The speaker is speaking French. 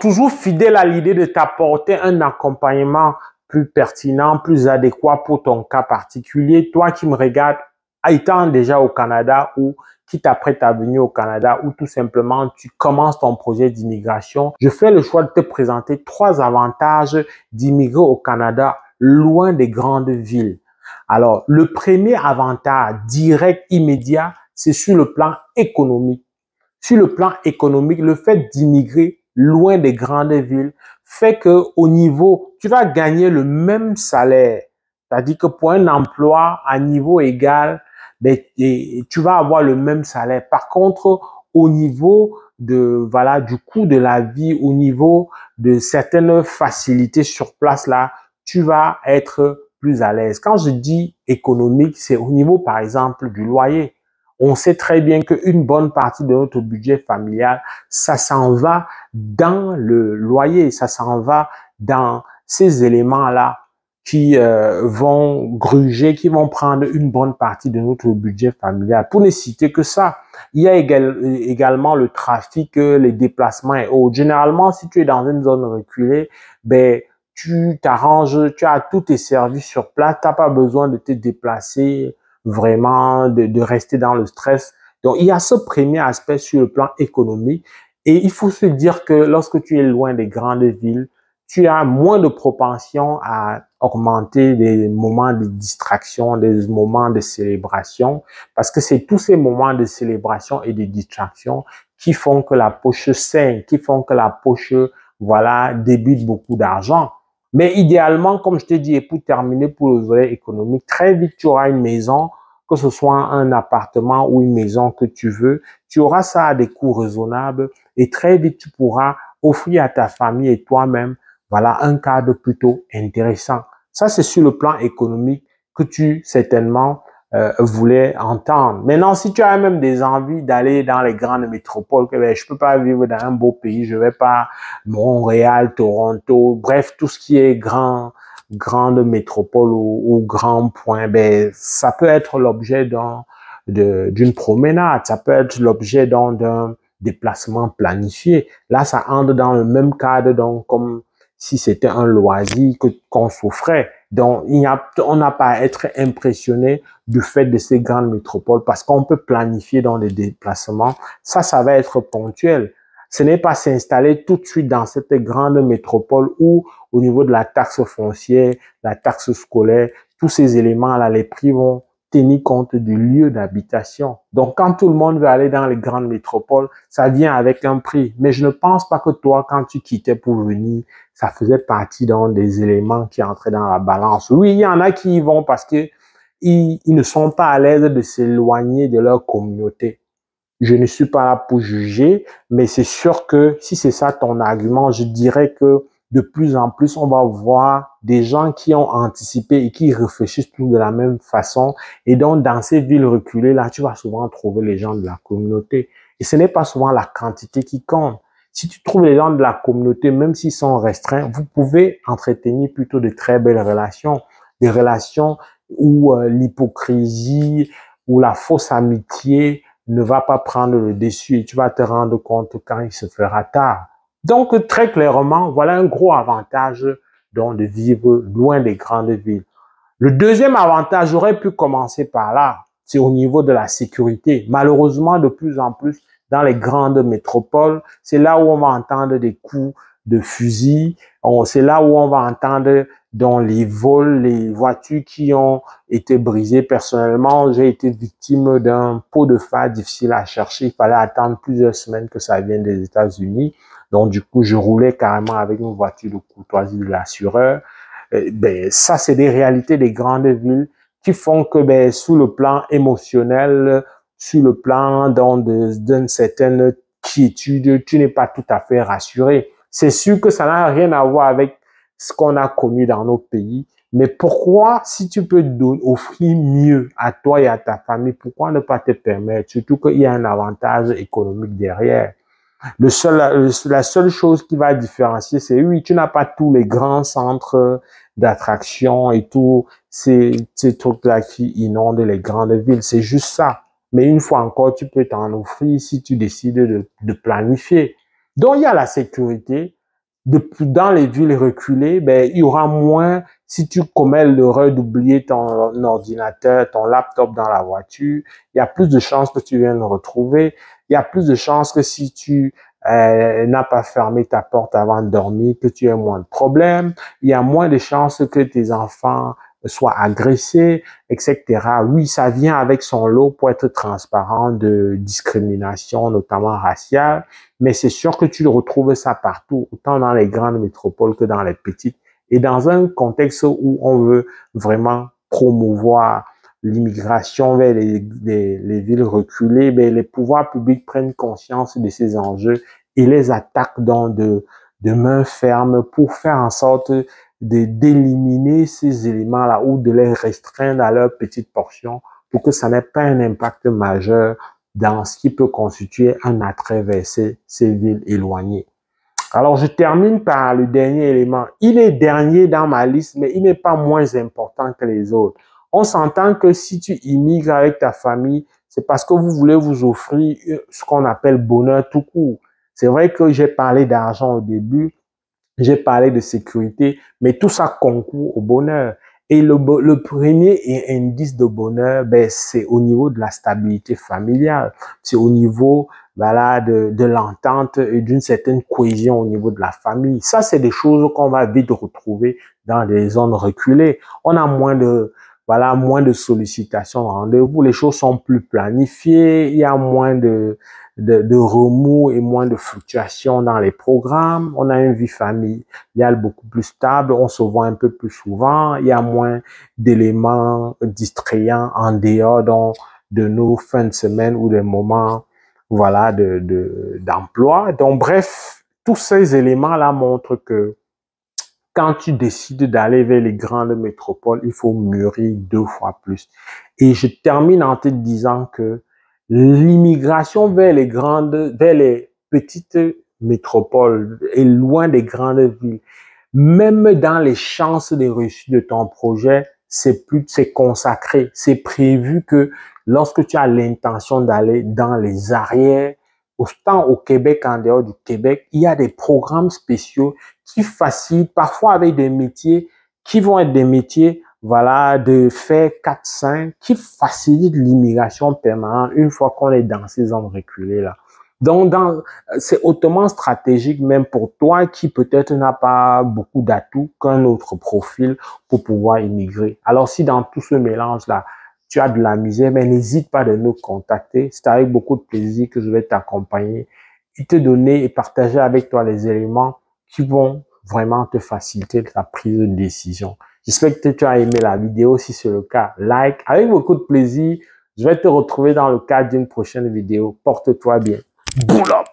toujours fidèle à l'idée de t'apporter un accompagnement plus pertinent, plus adéquat pour ton cas particulier. Toi qui me regardes, étant déjà au Canada ou qui t'apprête à venir au Canada ou tout simplement tu commences ton projet d'immigration, je fais le choix de te présenter 3 avantages d'immigrer au Canada loin des grandes villes. Alors, le premier avantage direct, immédiat, c'est sur le plan économique. Sur le plan économique, le fait d'immigrer loin des grandes villes fait que au niveau, tu vas gagner le même salaire. C'est-à-dire que pour un emploi à niveau égal, ben, tu vas avoir le même salaire. Par contre, au niveau voilà, du coût de la vie, au niveau de certaines facilités sur place là, tu vas être plus à l'aise. Quand je dis économique, c'est au niveau, par exemple, du loyer. On sait très bien qu'une bonne partie de notre budget familial, ça s'en va dans le loyer, ça s'en va dans ces éléments-là qui vont gruger, qui vont prendre une bonne partie de notre budget familial. Pour ne citer que ça, il y a également le trafic, les déplacements et autres. Généralement, si tu es dans une zone reculée, ben, tu t'arranges, tu as tous tes services sur place, tu n'as pas besoin de te déplacer, vraiment de rester dans le stress. Donc, il y a ce premier aspect sur le plan économique et il faut se dire que lorsque tu es loin des grandes villes, tu as moins de propension à augmenter des moments de distraction, des moments de célébration, parce que c'est tous ces moments de célébration et de distraction qui font que la poche saigne, qui font que la poche, voilà, débute beaucoup d'argent. Mais idéalement, comme je t'ai dit, et pour terminer pour le volet économique, très vite, tu auras une maison, que ce soit un appartement ou une maison que tu veux, tu auras ça à des coûts raisonnables et très vite, tu pourras offrir à ta famille et toi-même, voilà, un cadre plutôt intéressant. Ça, c'est sur le plan économique que tu, certainement, voulais entendre. Maintenant, si tu as même des envies d'aller dans les grandes métropoles, que ben, je peux pas vivre dans un beau pays, je vais pas Montréal, Toronto, bref, tout ce qui est grande métropole ou grand point, ben, ça peut être l'objet d'une promenade, ça peut être l'objet d'un déplacement planifié. Là, ça entre dans le même cadre, donc, comme si c'était un loisir qu'on s'offrait. Donc, on n'a pas à être impressionné du fait de ces grandes métropoles parce qu'on peut planifier dans les déplacements. Ça va être ponctuel. Ce n'est pas s'installer tout de suite dans cette grande métropole où, au niveau de la taxe foncière, la taxe scolaire, tous ces éléments-là, les prix vont tenir compte du lieu d'habitation. Donc, quand tout le monde veut aller dans les grandes métropoles, ça vient avec un prix. Mais je ne pense pas que toi, quand tu quittais pour venir, ça faisait partie des éléments qui entraient dans la balance. Oui, il y en a qui y vont parce que ils ne sont pas à l'aise de s'éloigner de leur communauté. Je ne suis pas là pour juger, mais c'est sûr que si c'est ça ton argument, je dirais que de plus en plus, on va voir des gens qui ont anticipé et qui réfléchissent tous de la même façon. Et donc, dans ces villes reculées, là, tu vas souvent trouver les gens de la communauté. Et ce n'est pas souvent la quantité qui compte. Si tu trouves les gens de la communauté, même s'ils sont restreints, vous pouvez entretenir plutôt de très belles relations. Des relations où l'hypocrisie ou la fausse amitié ne va pas prendre le dessus et tu vas te rendre compte quand il se fera tard. Donc, très clairement, voilà un gros avantage donc, de vivre loin des grandes villes. Le deuxième avantage, j'aurais pu commencer par là, c'est au niveau de la sécurité. Malheureusement, de plus en plus, dans les grandes métropoles, c'est là où on va entendre des coups de fusil, c'est là où on va entendre dans les vols, les voitures qui ont été brisées. Personnellement, j'ai été victime d'un pot de phare difficile à chercher. Il fallait attendre plusieurs semaines que ça vienne des États-Unis. Donc, du coup, je roulais carrément avec une voiture de courtoisie de l'assureur. Ben, ça, c'est des réalités des grandes villes qui font que, ben, sous le plan émotionnel, sur le plan d'une certaine quiétude, tu n'es pas tout à fait rassuré. C'est sûr que ça n'a rien à voir avec ce qu'on a connu dans nos pays. Mais pourquoi, si tu peux offrir mieux à toi et à ta famille, pourquoi ne pas te permettre? Surtout qu'il y a un avantage économique derrière. La seule chose qui va différencier, c'est oui, tu n'as pas tous les grands centres d'attraction et tous ces trucs-là qui inondent les grandes villes. C'est juste ça. Mais une fois encore, tu peux t'en offrir si tu décides de planifier. Donc, il y a la sécurité. dans les villes reculées, ben, il y aura moins, si tu commets l'erreur d'oublier ton ordinateur, ton laptop dans la voiture, il y a plus de chances que tu viennes le retrouver. Il y a plus de chances que si tu n'as pas fermé ta porte avant de dormir, que tu aies moins de problèmes. Il y a moins de chances que tes enfants soient agressés, etc. Oui, ça vient avec son lot pour être transparent de discrimination, notamment raciale, mais c'est sûr que tu retrouves ça partout, autant dans les grandes métropoles que dans les petites. Et dans un contexte où on veut vraiment promouvoir l'immigration vers les villes reculées, ben, les pouvoirs publics prennent conscience de ces enjeux et les attaquent donc de main ferme pour faire en sorte d'éliminer ces éléments-là ou de les restreindre à leur petite portion pour que ça n'ait pas un impact majeur dans ce qui peut constituer un attrait vers ces villes éloignées. Alors, je termine par le dernier élément. Il est dernier dans ma liste, mais il n'est pas moins important que les autres. On s'entend que si tu immigres avec ta famille, c'est parce que vous voulez vous offrir ce qu'on appelle bonheur tout court. C'est vrai que j'ai parlé d'argent au début, j'ai parlé de sécurité, mais tout ça concourt au bonheur. Et le premier indice de bonheur, ben, c'est au niveau de la stabilité familiale. C'est au niveau, voilà, de l'entente et d'une certaine cohésion au niveau de la famille. Ça, c'est des choses qu'on va vite retrouver dans des zones reculées. On a moins de sollicitations de rendez-vous. Les choses sont plus planifiées. Il y a moins de remous et moins de fluctuations dans les programmes. On a une vie familiale beaucoup plus stable. On se voit un peu plus souvent. Il y a moins d'éléments distrayants en dehors de nos fins de semaine ou des moments, voilà, d'emploi. Donc, bref, tous ces éléments-là montrent que quand tu décides d'aller vers les grandes métropoles, il faut mûrir 2 fois plus. Et je termine en te disant que l'immigration vers les petites métropoles est loin des grandes villes. Même dans les chances de réussite de ton projet, c'est consacré. C'est prévu que lorsque tu as l'intention d'aller dans les arrières, autant au Québec qu'en dehors du Québec, il y a des programmes spéciaux qui facilitent, parfois avec des métiers qui vont être des métiers, voilà, de faire 4-5, qui facilitent l'immigration permanente une fois qu'on est dans ces zones reculées-là. Donc, c'est hautement stratégique même pour toi qui peut-être n'a pas beaucoup d'atouts qu'un autre profil pour pouvoir immigrer. Alors, si dans tout ce mélange-là, tu as de la misère, mais n'hésite pas de nous contacter. C'est avec beaucoup de plaisir que je vais t'accompagner et te donner et partager avec toi les éléments qui vont vraiment te faciliter la prise de décision. J'espère que tu as aimé la vidéo. Si c'est le cas, like. Avec beaucoup de plaisir, je vais te retrouver dans le cadre d'une prochaine vidéo. Porte-toi bien. Boule up!